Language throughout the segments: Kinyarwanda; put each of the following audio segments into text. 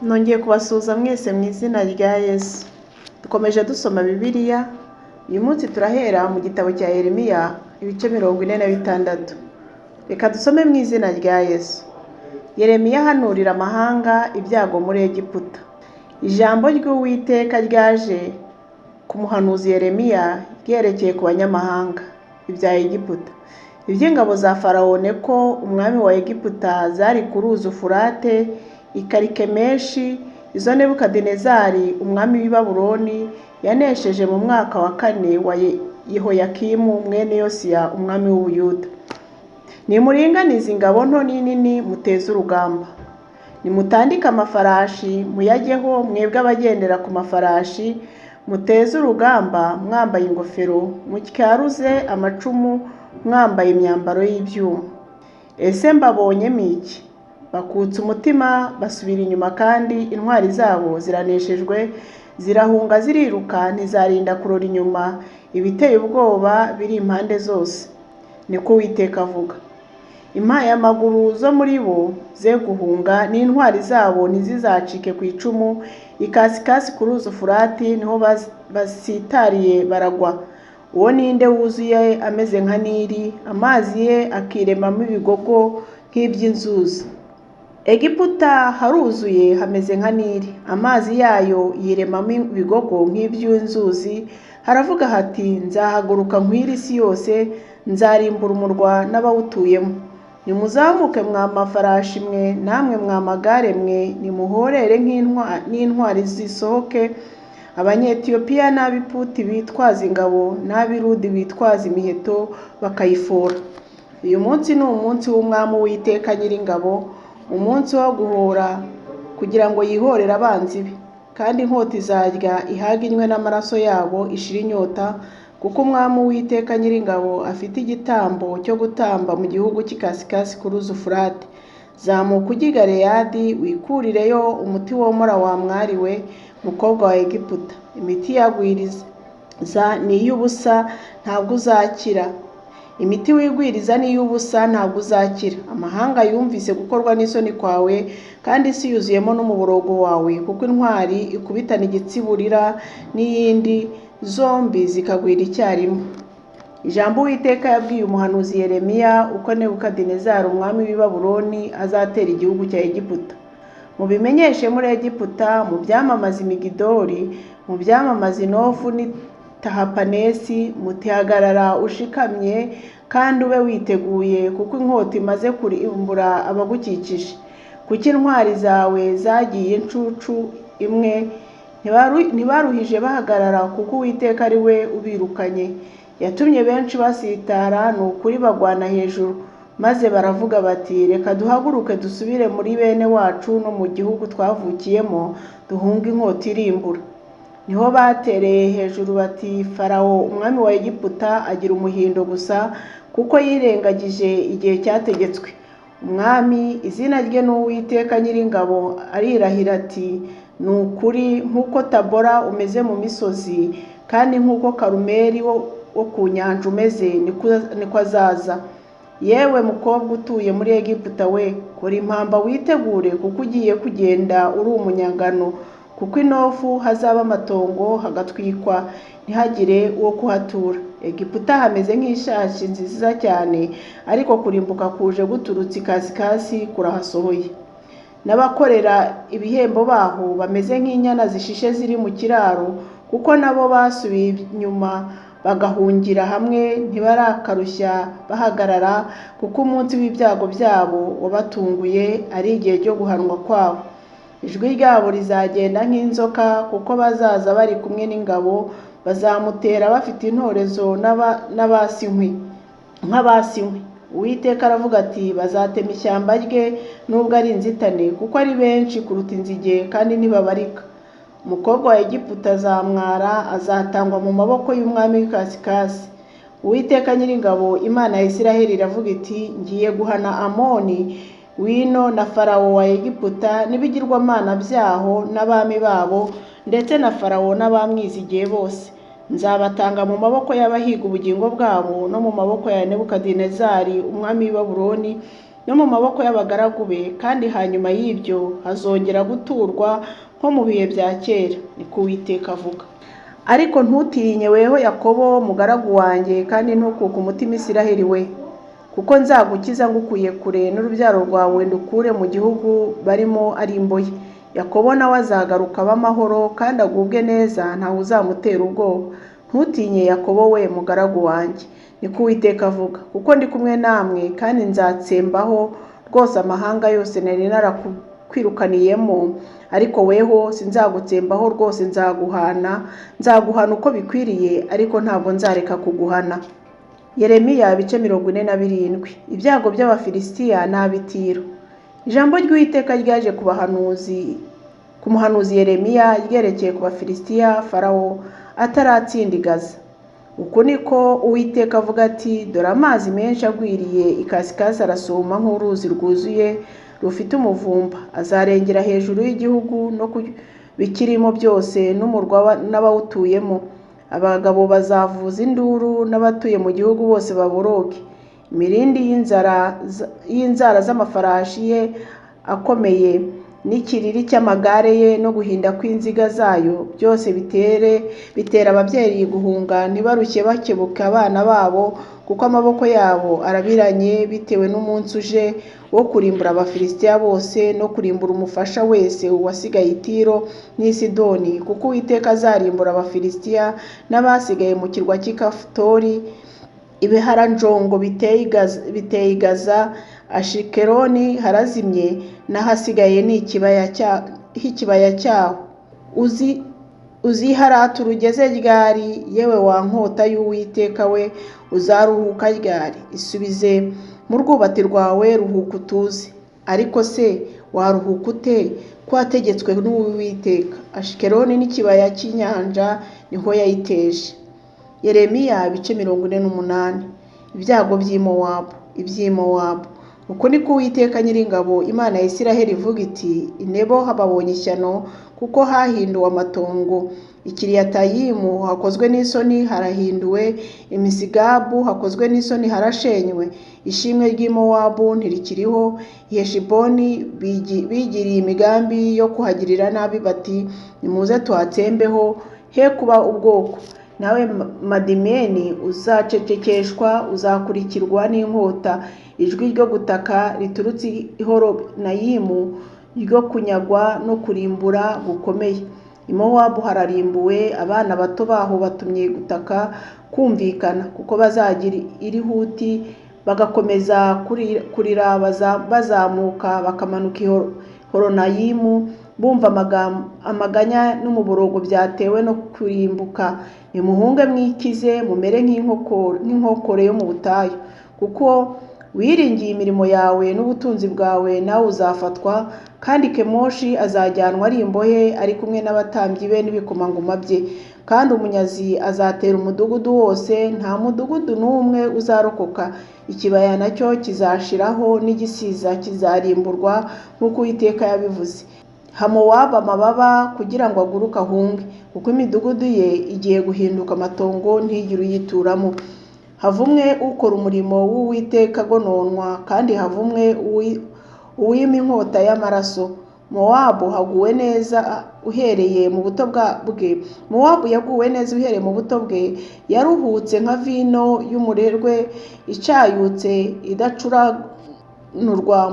Nongeye kubasuhuza mwese mu izina rya Yesu. Dukomeje dusoma Bibiliya. Uyu munsi turahera mu gitabo cya Yeremiya ibice 46. Reka dusome mu izina rya Yesu. Yeremiya ahanurira amahanga ibyago muri Egiputa. Ijambo ry'Uwiteka ryaje ku muhanuzi Yeremiya ryerekeye ku banyamahanga ibya Egiputa. Iby'ingabo za Farawo Neko umwami wa Egiputa zari ku ruzi Ufurate i Karikemeshi, izo Nebukadinezari umwami w'i Babuloni yanesheje mu mwaka wa 4 wa Yehoyakimu mwene Yosiya umwami w'Ubuyuda. Nimuringanize ingabo nto n'inini muteze urugamba. Nimutandike amafarashi muyajyeho mwebwe abagendera ku mafarashi, muteze urugamba mwambaye ingofero, mutyaruze amacumu mwambaye imyambaro y'ibyuma. Ese mbabonyemo iki? Bakutse umutima basubira inyuma, kandi intwari zabo ziraneshejwe, zirahunga ziriruka, ntizarinda kurora inyuma. Ibiteye ubwoba biri impande zose, niko Uwiteka avuga. Impayamaguru zo muri bo ze guhunga, n'intwari zabo ntizizacike ku icumu. Ikasikasi ku ruzi Ufurati niho basitariye baragwa. Uwo ninde wuzuye ameze nka Nili, amazi ye akiremamo ibigogo nk'iby'inzuzi. Egiputa haruzuye hameze nka Nili, amazi yayo yiremamo ibigogo nk'iby'inzuzi. Haravuga hati, nzahaguruka nkwire isi yose, nzarimbura umurwa n'abawutuyemo. Nimuzamuke mwa mafarashi mwe, namwe mwa magare mwe, nimuhorere n'intwari zisohoke. Abanyetiyopiya n'Abiputi bitwaza ingabo, n'Abirudi bitwaza imiheto bakayifora. Uyu munsi ni umunsi w'umwami Uwiteka Nyiringabo, umunsi wo guhora kugira ngo yihorere abanzi be, kandi inkota izarya ihaginywe n'amaraso yabo ishira inyota, kuko umwami Uwiteka Nyiringabo afite igitambo cyo gutamba mu gihugu cy'ikasikasi ku ruzi Ufurate. Zamuka ujye i Galeyadi wikurireyo umuti womora wa mwari we, mukobwa wa Egiputa. Imiti yagwiriza ni iy'ubusa ntabwo uzakira. Imiti wigwiriza ni iy'ubusa ntabwo uzakira. Amahanga yumvise gukorwa n'isoni kwawe, kandi isi yuzuyemo n'umuborogo wawe, kuko intwari ikubitana igitsiburira n'iyindi, zombi zikagwira icyarimwe. Ijambo Uwiteka yabwiye umuhanuzi Yeremiya uko Nebukadinezari umwami w'i Babuloni azatera igihugu cya Egiputa. Mubimenyeshe muri Egiputa, mu byamamaza Imigidoli, mu byamamaza Inofu n'Itahapanesi, mutihagarara ushikamye kandi ube witeguye, kuko inkota imaze kurimbura abagukikije. Kuko intwari zawe zagiye incucu imwe, ntibaruhije bahagarara, kuko Uwiteka ari we ubirukanye. Yatumye benshi basitara, ni ukuri bagwana hejuru, maze baravuga bati, reka duhaguruke dusubire muri bene wacu no mu gihugu twavukiyemo, duhunge inkota irimbura. Niho batereye hejuru bati, Farawo umwami wa Egiputa agira umuhindo gusa, kuko yirengagije igihe cyategetswe. Umwami izina rye ni Uwiteka Nyiringabo arirahira ati, ni ukuri nk'uko Tabora umeze mu misozi, kandi nk'uko Karumeli wo ku nyanja umeze, niko azaza. Yewe mukobwa utuye muri Egiputa we, kora impamba witegure, kuko ugiye kugenda uri umunyagano. Kuko Inofu hazaba amatongo hagatwikwa, ntihagire uwo kuhatura. Egiputa hameze nk'ishashi nziza cyane, ariko kurimbuka kuje guturutse ikasikasi kurahasohoye. N'abakorera ibihembo baho bameze nk'inyana zishishe ziri mu kiraro, kuko nabo basubiye inyuma bagahungira hamwe, ntibarakarushya bahagarara, kuko umunsi w'ibyago byabo wabatunguye, ari igihe cyo guhanwa kwabo. Ijwi ryabo rizagenda nk'inzoka, kuko bazaza bari kumwe n'ingabo, bazamutera bafite intorezo nk'abasinkwi. Uwiteka aravuga ati, bazatema ishyamba rye nubwo ari inzitane, kuko ari benshi kuruta inzige kandi ntibabarika. Umukobwa wa Egiputa azamwara, azatangwa mu maboko y'umwami w'ikasikasi. Uwiteka Nyiringabo Imana ya Isiraheli iravuga iti, ngiye guhana Amoni wino na Farawo wa Egiputa n'ibigirwamana byaho n'abami babo, ndetse na Farawo n'abamwizigiye bose. Nzabatanga mu maboko y'abahiga ubugingo bwabo, no mu maboko ya Nebukadinezari umwami w'i Babuloni, no mu maboko y'abagaragu be, kandi hanyuma y'ibyo hazongera guturwa nko mu bihe bya kera, niko Uwiteka avuga. Ariko ntutinye weho Yakobo mugaragu wanjye, kandi ntukuke umutima Isiraheli we, kuko nzagukiza ngukuye kure n'urubyaro rwawe ndukure mu gihugu barimo ari imbohe. Yakobo nawe azagaruka b'amahoro kandi agubwe neza, ntawe uzamutera ubwoba. Ntutinye Yakobo we mugaragu wanjye, niko Uwiteka avuga, kuko ndi kumwe namwe, kandi nzatsembaho rwose amahanga yose nari narakwirukaniyemo. Ariko weho sinzagutsembaho rwose, nzaguhana uko bikwiriye, ariko ntabwo nzareka kuguhana. Yeremiya ibice 47. Ibyago by'Abafilisitiya n'ab'i Tiro. Ijambo ry'Uwiteka ryaje ku muhanuzi Yeremiya ryerekeye ku Bafilisitiya Farawo ataratsindigaza. Uku niko Uwiteka avuga ati: dore amazi menshi agwiriye ikasikasi arasuma nk'uruzi rwuzuye rufite umuvumba, azarengera hejuru y'igihugu no bikirimo byose n'umurwa n'abawutuyemo. Abagabo bazavuza induru n'abatuye mu gihugu bose baboroge. Imirindi y'inzara z'amafarashi ye akomeye n'ikiriri cy'amagare ye no guhinda kw'inziga zayo byose bitera ababyeyi guhunga ntibarushye bakebuka abana babo, kuko amaboko yabo arabiranye bitewe n'umunsi uje wo kurimbura Abafilisitiya bose no kurimbura umufasha wese wasigaye i Tiro n'i Sidoni, kuko Uwiteka azarimbura Abafilisitiya n'abasigaye mu kirwa cy'i Kafitori. Ibiharanjongo biteye i Gaza, Ashikeloni harazimye, n'ahasigaye ni ikibaya cyaho. Uziharata urugeze ryari, yewe wa nkota y'Uwiteka we? Uzaruhuka ryari? Isubize mu rwubati rwawe, ruhuka utuze. Ariko se waruhuka ute ko wategetswe n'Uwiteka? Ashikeloni n'ikibaya cy'inyanja niho yayiteje. Yeremiya ibice 48. Ibyago by'i Mowabu. Uko niko Uwiteka Nyiringabo, Imana ya Isiraheli ivuga iti: inebo hababonye ishyano, kuko hahinduwe amatongo. I Kiriyatayimu hakozwe n'isoni harahinduwe, Imisigabu hakozwe n'isoni harashenywe. Ishimwe ry'i Mowabu ntirikiriho. I Heshiboni bigiriye imigambi yo kuhagirira nabi bati: nimuze tuhatsembeho, he kuba ubwoko. Nawe Madimeni uzacecekeshwa, uzakurikirwa n'inkota. Ijwi ryo gutaka riturutse i Horonayimu, ryo kunyagwa no kurimbura gukomeye. I Mowabu hararimbuwe, abana bato baho batumye gutaka kumvikana, kuko bazagira irihuti bagakomeza kurira bazamuka bakamanuka i Horonayimu, bumva amaganya n'umuborogo byatewe no kurimbuka. Nimuhunge mwikize, mumere nk'inkokore yo mu butayu, kuko wiringiye imirimo yawe n'ubutunzi bwawe, nawe uzafatwa. Kandi Kemoshi azajyanwa ari imbohe, ari kumwe n'abatambyi be n'ibikomangoma bye. Kandi umunyazi azatera umudugudu wose, nta mudugudu n'umwe uzarokoka. Ikibaya nacyo kizashiraho, n'igisiza kizarimburwa, nk'uko Uwiteka yabivuze. Ha Mowabu amababa kugira ngo aguruke ahunge, kuko imidugudu ye igiye guhinduka amatongo, ntigire uyituramo. Havumwe ukora umurimo w'Uwiteka agononwa, kandi havumwe uwima inkota y'amaraso. Mowabu haguwe neza uhereye mu buto bwe. Mowabu yaguwe neza uhereye mu buto bwe, yaruhutse nka vino y'umurerwe icayutse idacuranurwa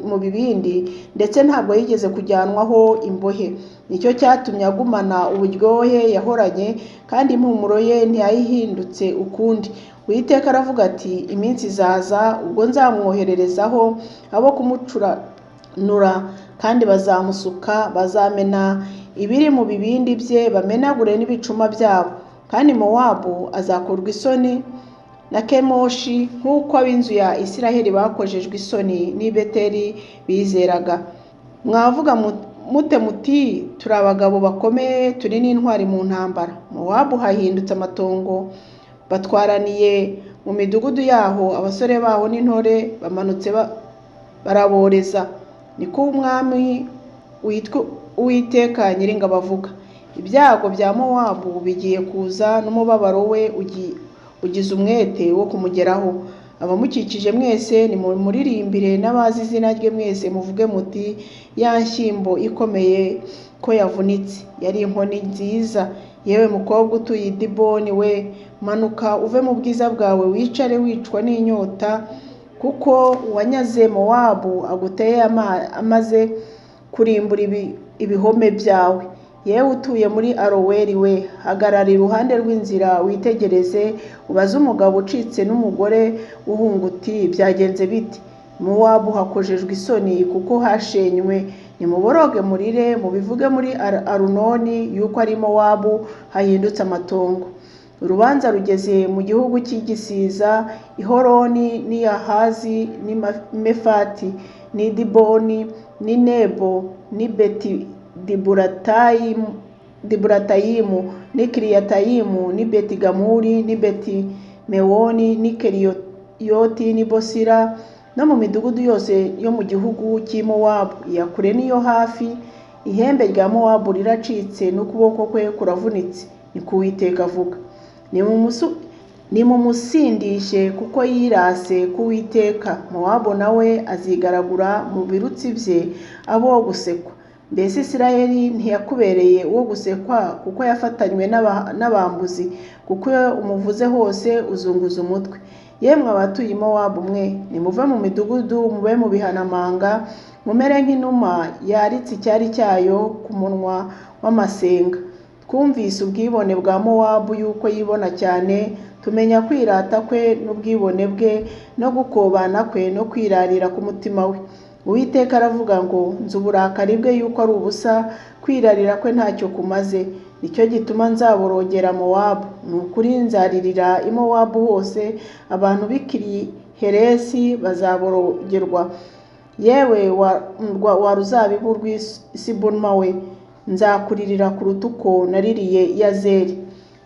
mu bibindi, ndetse ntabwo yigeze kujyanwaho imbohe. Nicyo cyatumye agumana uburyohe yahoranye, kandi impumuro ye ntiyayihindutse ukundi. Uwiteka aravuga ati: iminsi izaza ubwo nzamwohererezaho abo kumucuranura, kandi bazamusuka, bazamena ibiri mu bibindi bye, bamenagure n'ibicuma byabo. Kandi Mowabu azakorwa isoni na Kemoshi, nk'uko ab'inzu ya Isiraheli bakojejwe isoni n'i Beteli bizeraga. Mwavuga mute muti: turi abagabo bakomeye, turi n'intwari mu ntambara. Mowabu hahindutse amatongo, batwaraniye mu midugudu yaho. Abasore baho n'intore bamanutse baraboreza. Niko umwami witwa Uwiteka Nyiringabo avuga. Ibyago bya Mowabu bigiye kuza, n'umubabaro we ugize umwete wo kumugeraho. abamukikije mwese nimumuririmbire, n'abazi izina rye mwese muvuge muti ya nshyimbo ikomeye ko yavunitse, yari inkoni nziza. Yewe mukobwa utuye i Diboni we, manuka uve mu bwiza bwawe wicare wicwa n'inyota, kuko wanyaze Mowabu aguteye amaze kurimbura ibihome byawe. Yewe utuye muri Aroweri we, hagarara iruhande rw'inzira witegereze, ubaze umugabo ucitse n'umugore uhunga uti byagenze bite? Mowabu hakojejwe isoni kuko hashenywe. Nimuboroge murire, mubivuge muri Arunoni yuko ari Mowabu hahindutse amatongo. Urubanza rugeze mu gihugu cy'igisiza, i Horoni n'i Yahazi n'i Mefati n'i Diboni n'i Nebo n'i Beti Diburatayimu n'i Kiriyatayimu n'i Beti Gamuri n'i Beti Mewoni n'i Keriyoti n'i Bosira, no mu midugudu yose yo mu gihugu cy'i Mowabu, iya kure n'iyo hafi. Ihembe rya Mowabu riracitse n'ukuboko kwe kuravunitse, ni ko Uwiteka avuga. Nimumusindishe kuko yirase ku Uwiteka. Mowabu nawe azigaragura mu birutsi bye abo wo gusekwa. Mbese Isirayeli ntiyakubereye uwo gusekwa kuko yafatanywe n'abambuzi, kuko iyo umuvuze hose uzunguza umutwe. Yemwe abatuye i Mowabu mwe, nimuve mu midugudu mube mu bihanamanga, mumere nk'inuma yaritse icyari cyayo ku munwa w'amasenga. Twumvise ubwibone bwa Mowabu yuko yibona cyane, tumenya kwirata kwe n'ubwibone bwe no gukobana kwe no kwirarira ku mutima we. Uwiteka aravuga ngo nzi uburakari bwe yuko ari ubusa, kwirarira kwe ntacyo kumaze. Nicyo gituma nzaborogera Mowabu, ni ukuri nzaririra i Mowabu hose, abantu b'i Heresi bazaborogerwa. Yewe wa ruzabibu rw'i Sibuma we, nzakuririra kuruta uko naririye Yazeri.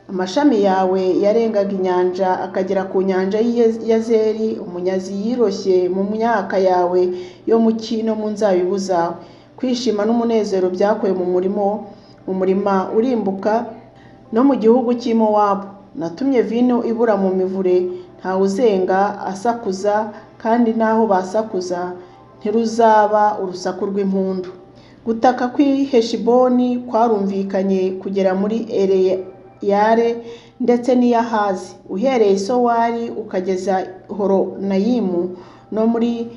Amashami yawe yarengaga inyanja akagera ku nyanja y'i Yazeri. Umunyazi yiroshye mu myaka yawe yo mu cyi no mu nzabibu zawe. Kwishima n'umunezero byakuwe mu murima urimbuka no mu gihugu cy'i Mowabu. Natumye vino ibura mu mivure, ntawe uzenga asakuza, kandi naho basakuza ntiruzaba urusaku rw'impundu. Gutaka kw'i Heshiboni kwarumvikanye kugera muri Eleyale ndetse n'i Yahazi, uhereye i Sowari ukageza Horonayimu no muri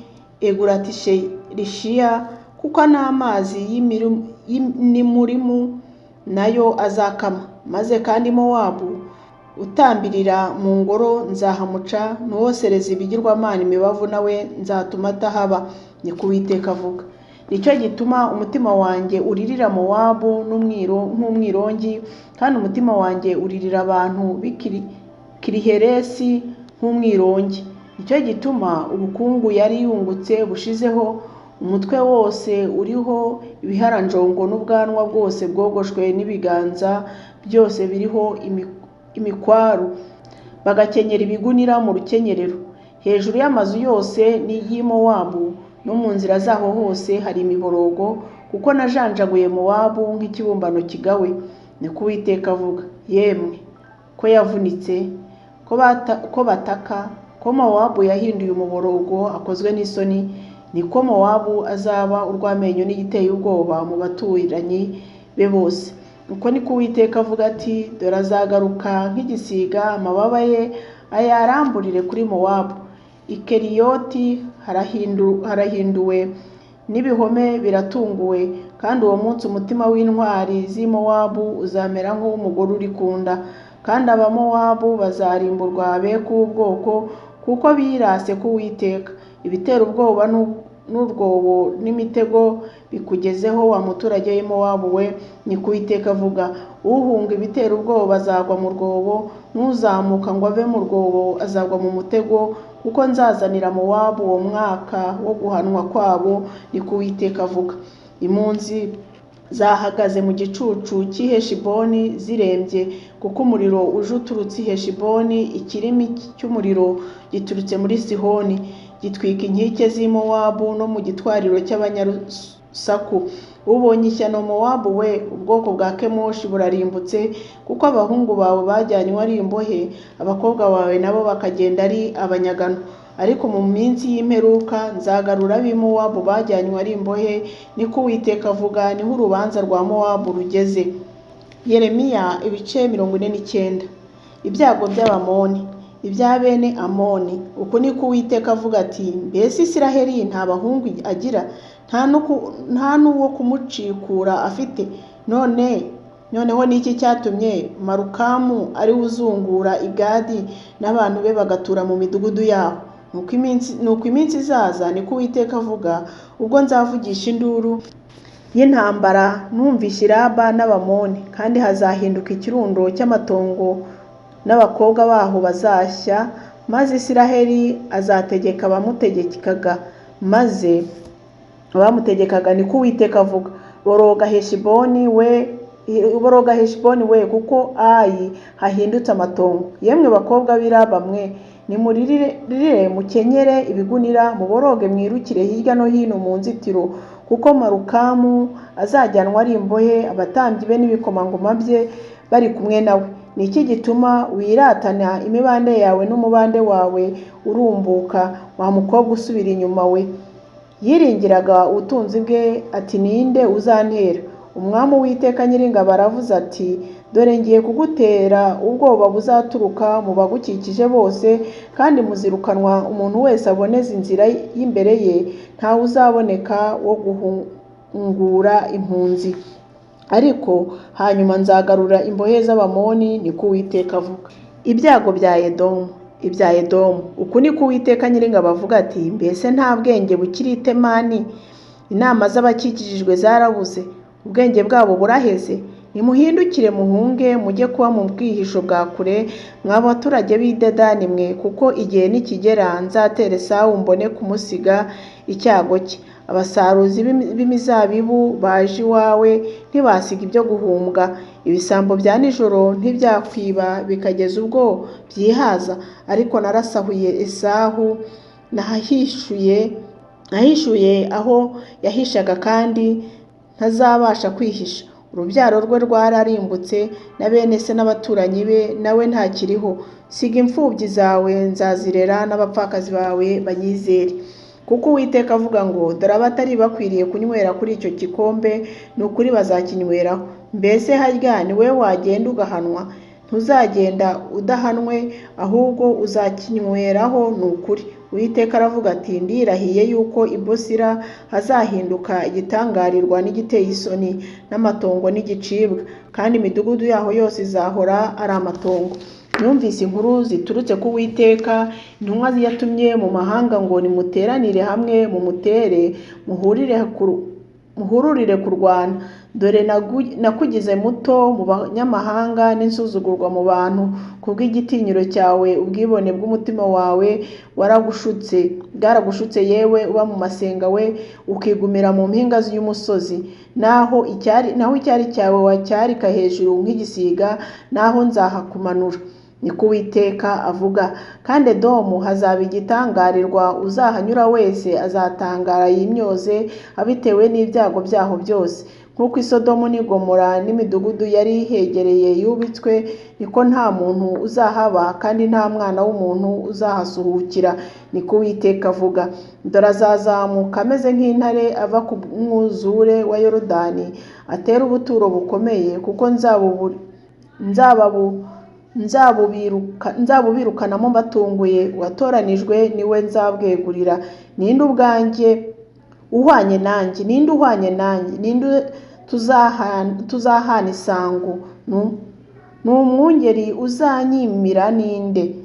Egulati-Shelishiya, kuko n'amazi y'Inimurimu nayo azakama. Maze kandi Mowabu utambirira mu ngoro nzahamuca, n'uwosereza ibigirwamana imibavu nawe nzatuma atahaba, ni ko Uwiteka avuga. Nicyo gituma umutima wanjye uririra Mowabu nk'umwirongi, kandi umutima wanjye uririra abantu b'i Kiriheresi nk'umwirongi. Nicyo gituma ubukungu yari yungutse bushizeho, umutwe wose uriho ibiharanjongo n'ubwanwa bwose bwogoshwe n'ibiganza byose biriho imikwaru, bagakenyera ibigunira mu rukenyerero. Hejuru y'amazu yose n'iyi Mowabu no mu nzira zaho hose hari imiborogo, kuko najanjaguye Mowabu nk'ikibumbano kigawe, ni ko Uwiteka avuga. Yemwe ko yavunitse, ko bataka, ko Mowabu yahinduye umuborogo akozwe n'isoni, niko Mowabu azaba urw'amenyo n'igiteye ubwoba mu baturanyi be bose. Uko niko Uwiteka avuga ati, dore azagaruka nk'igisiga, amababa ye ayaramburire kuri Mowabu. I Keriyoti harahinduwe n'ibihome biratunguwe, kandi uwo munsi umutima w'intwari z'i Mowabu uzamera nk'uw'umugore uri kunda, kandi Abamowabu bazarimburwa be k'ubwoko, kuko birase ku Uwiteka. Ibitera ubwoba n'urwobo n'imitego bikugezeho, wa muturage w'i Mowabu we, ni ko Uwiteka avuga. Uhunga ibitera ubwoba azagwa mu rwobo, n'uzamuka ngo ave mu rwobo azagwa mu mutego, kuko nzazanira Mowabu uwo mwaka wo guhanwa kwabo, ni ko Uwiteka avuga. Impunzi zahagaze mu gicucu cy'i Heshiboni zirembye, kuko umuriro uje uturutse i Heshiboni, ikirimi cy'umuriro giturutse muri Sihoni, gitwika inkike z'i Mowabu no mu gitwariro cy'abanyarusaku. Ubonye ishyano Mowabu we, ubwoko bwa Kemoshi burarimbutse, kuko abahungu bawe bajyanywe ari imbohe, abakobwa bawe nabo bakagenda ari abanyagano. ariko mu minsi y'imperuka nzagarura ab'i Mowabu bajyanywe ari imbohe, niko Uwiteka avuga, niho urubanza rwa Mowabu rugeze. Yeremiya ibice 49. Ibyago by'Abamoni. Ibya bene Amoni. Uku niko Uwiteka avuga ati, mbese Isiraheli nta bahungu agira, nta n'uwo kumucikura afite? Noneho niki cyatumye Marukamu ari uzungura i Gadi n'abantu be bagatura mu midugudu yaho? Nuko iminsi izaza, niko Uwiteka avuga, ubwo nzavugisha induru y'intambara numvise Raba n'Abamoni, kandi hazahinduka ikirundo cy'amatongo n'abakobwa baho bazashya, maze Isiraheli azategeka abamutegekaga, niko Uwiteka avuga. Boroga Heshiboni we, kuko Ayi hahindutse amatongo. Yemwe bakobwa b'i Raba mwe, nimuririre mukenyere ibigunira, muboroge mwirukire hirya no hino mu nzitiro, kuko Marukamu azajyanwa ari imbohe, abatambyi be n'ibikomangoma bye bari kumwe nawe. Ni iki gituma wiratana imibande yawe n'umubande wawe urumbuka, wa mukobwa usubira inyuma we? Yiringiraga ubutunzi bwe ati, ninde uzantera? Umwami Uwiteka Nyiringabo aravuze ati, dore ngiye kugutera ubwoba buzaturuka mu bagukikije bose, kandi muzirukanwa umuntu wese aboneza inzira y'imbere ye, ntawe uzaboneka wo guhungura impunzi. Ariko hanyuma nzagarura imbohe z'Abamoni, niko Uwiteka avuga. Ibyago bya Edomu. Ibya Edomu. Uku niko Uwiteka Nyiringabo avuga ati, mbese nta bwenge bukiri i Temani? Inama z'abakikijwe zarabuze, ubwenge bwabo buraheze. Nimuhindukire muhunge, mujye kuba mu bwihisho bwa kure, mwa baturage b'i Dedani mwe, kuko igihe nikigera nzatera Esawu mbone kumusiga icyago cye. Abasaruzi b'imizabibu baje iwawe ntibasiga ibyo guhumbwa. Ibisambo bya nijoro ntibyakwiba bikageza ubwo byihaza. Ariko narasahuye Esawu, nahishuye aho yahishaga, kandi ntazabasha kwihisha. Urubyaro rwe rwararimbutse, na bene se n'abaturanyi be nawe ntakiriho. Siga imfubyi zawe nzazirera, n'abapfakazi bawe banyizere. Kuko Uwiteka avuga ngo, dore abatari bakwiriye kunywera kuri icyo gikombe, ni ukuri bazakinyweraho. Mbese harya ni wowe wagenda ugahanwa? Ntuzagenda udahanwe, ahubwo uzakinyweraho, ni ukuri. Uwiteka aravuga ati, ndirahiye yuko i Bosira hazahinduka igitangarirwa n'igiteye isoni, n'amatongo n'igicibwa, kandi imidugudu yaho yose izahora ari amatongo. Numvise inkuru ziturutse ku Uwiteka, intumwa yatumye mu mahanga ngo nimuteranire hamwe, mumutere, muhururire kurwana. Dore nakugize muto mu banyamahanga n'insuzugurwa mu bantu, kubw'igitinyiro cyawe ubwibone bw'umutima wawe bwaragushutse, yewe uba mu masenga we, ukigumira mu mpinga y'umusozi. Naho icyari cyawe wacyarika hejuru nk'igisiga, naho nzahakumanura, niko Uwiteka avuga. Kandi Edomu hazaba igitangarirwa, uzahanyura wese azatangara yimyoze, abitewe n'ibyago byaho byose. Nk'uko i Sodomu n'i Gomora n'imidugudu yari hegereye yubitswe, niko nta muntu uzahaba, kandi nta mwana w'umuntu uzahasuhukira, niko Uwiteka avuga. Dore azazamuka ameze nk'intare ava ku mwuzure wa Yorodani, atera ubuturo bukomeye, kuko nzabubirukanamo mbatunguye. Uwatoranijwe niwe nzabwegurira. Ninde ubwanjye uhwanye nanjye? Ninde uhwanye nanjye? Ninde tuzahana isangu? N'umwungeri uzanyimira ninde?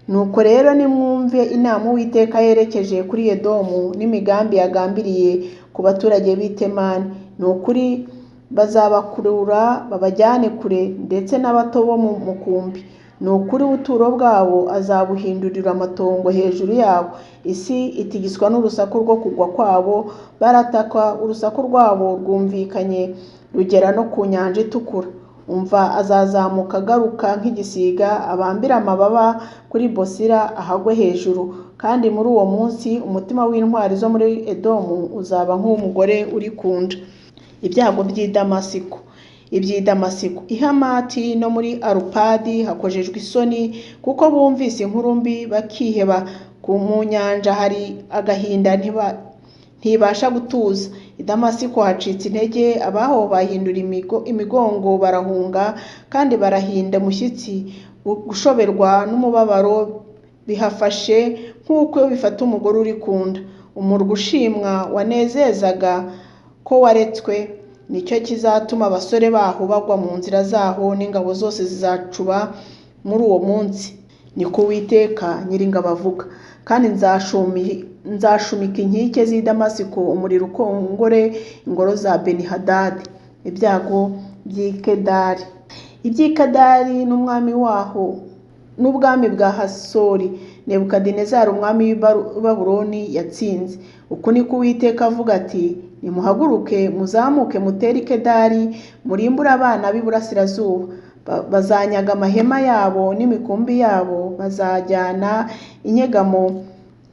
Nuko rero nimwumve inama Uwiteka yerekeje kuri Edomu, n'imigambi yagambiriye ku baturage b'i Temani. Ni ukuri bazabakurura babajyane kure, ndetse n'abato bo mu mukumbi. Ni ukuri ubuturo bwabo azabuhindurira amatongo hejuru yabo. Isi itigiswa n'urusaku rwo kugwa kwabo, barataka, urusaku rwabo rwumvikanye rugera no ku nyanja itukura. Umva, azazamuka agaruka nk'igisiga, abambira amababa kuri Bosira ahagwe hejuru. Kandi muri uwo munsi umutima w'intwari zo muri Edomu uzaba nk'umugore uri kunda. Ibyago by'i Damasiko. Iby'i Damasiko, i Hamati no muri Arupadi hakojejwe isoni, kuko bumvise inkuru mbi bakiheba mu nyanja hari agahinda ntibasha gutuza. I Damasiko hacitse intege, abaho bahindura imigongo barahunga, kandi barahinda umushyitsi. Gushoberwa n'umubabaro bihafashe nk'uko bifata umugore uri ku nda. Umurwa ushimwa wanezezaga ko waretswe, nicyo kizatuma abasore baho bagwa mu nzira zaho, n'ingabo zose zizacuba muri uwo munsi, niko Uwiteka Nyiringabo avuga. Kandi nzashumika inkike z'i Damasiko umuriro ukongore ingoro za Benihadadi. Ibyago by'i Kedari. Iby'i Kedari n'umwami waho n'ubwami bwa Hasori Nebukadinezari umwami w'i Babuloni yatsinze. Uku niko Uwiteka avuga ati: nimuhaguruke muzamuke mutere i Kedari, murimbure abana b'iburasirazuba. Bazanyaga amahema yabo n'imikumbi yabo, bazajyana inyegamo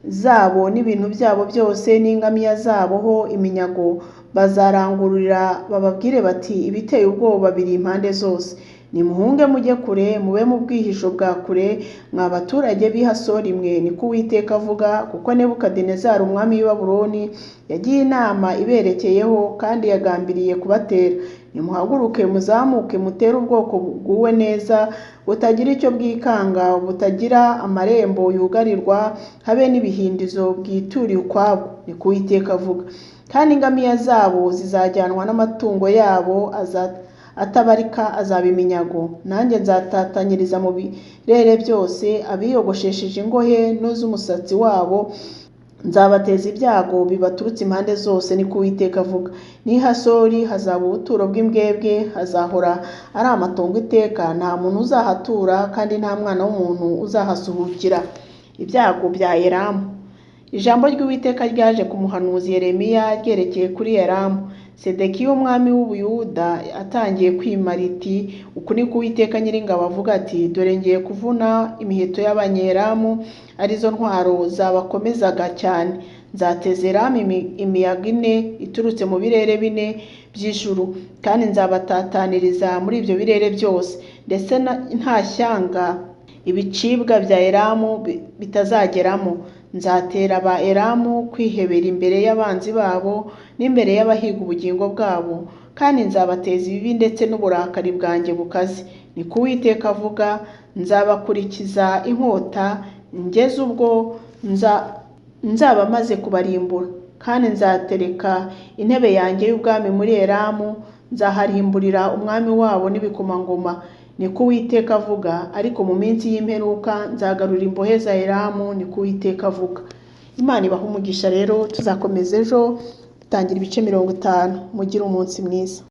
zabo n'ibintu byabo byose n'ingamiya zabo ho iminyago. Bazarangururira bababwire bati: ibiteye ubwoba biri impande zose. Nimuhunge mujye kure, mube mu bwihisho bwa kure, mwa baturage b'i Hasori mwe, niko Uwiteka avuga, kuko Nebukadinezari umwami w'i Babuloni yagiye inama iberekeyeho kandi yagambiriye kubatera. Nimuhaguruke muzamuke mutere ubwoko buguwe neza, butagira icyo bwikanga, butagira amarembo yugarirwa, habe n'ibihindizo bwituriye ukwabwo, niko Uwiteka avuga. Kandi ingamiya zabo zizajyanwa n'amatungo yabo atabarika azaba iminyago. Nanjye nzatatanyiriza mu birere byose abiyogoshesheje ingohe n'iz'umusatsi wabo, nzabateza ibyago bibaturutse impande zose, niko Uwiteka avuga. N'i Hasori hazaba ubuturo bw'imbwebwe, hazahora ari amatongo iteka, nta muntu uzahatura kandi nta mwana w'umuntu uzahasuhukira. Ibyago bya Elamu. Ijambo ry'Uwiteka ryaje ku muhanuzi Yeremiya ryerekeye kuri Elamu. Sedekiya umwami w'Ubuyuda atangiye kwima riti: uku niko Uwiteka Nyiringabo avuga ati: dore ngiye kuvuna imiheto y'Abanyelamu, arizo ntwaro zabakomezaga cyane. Nzateza Elamu imiyaga ine iturutse mu birere bine by'ijuru, kandi nzabatataniriza muri ibyo birere byose, ndetse nta shyanga ibicibwa bya Elamu bitazageramo. Nzatera aba Elamu kwihebera imbere y'abanzi babo n'imbere y'abahiga ubugingo bwabo, kandi nzabateza ibibi ndetse n'uburakari bwanjye bukaze, niko Uwiteka avuga. Nzabakurikiza inkota ngeze ubwo nzaba maze kubarimbura, kandi nzatereka intebe yanjye y'ubwami muri Elamu, nzaharimburira umwami wabo n'ibikomangoma, niko Uwiteka avuga. Ariko mu minsi y'imperuka nzagarura imbohe za Elamu, niko Uwiteka avuga. Imana ibaha umugisha. Rero tuzakomeza ejo dutangira ibice 50. Mugire umunsi mwiza.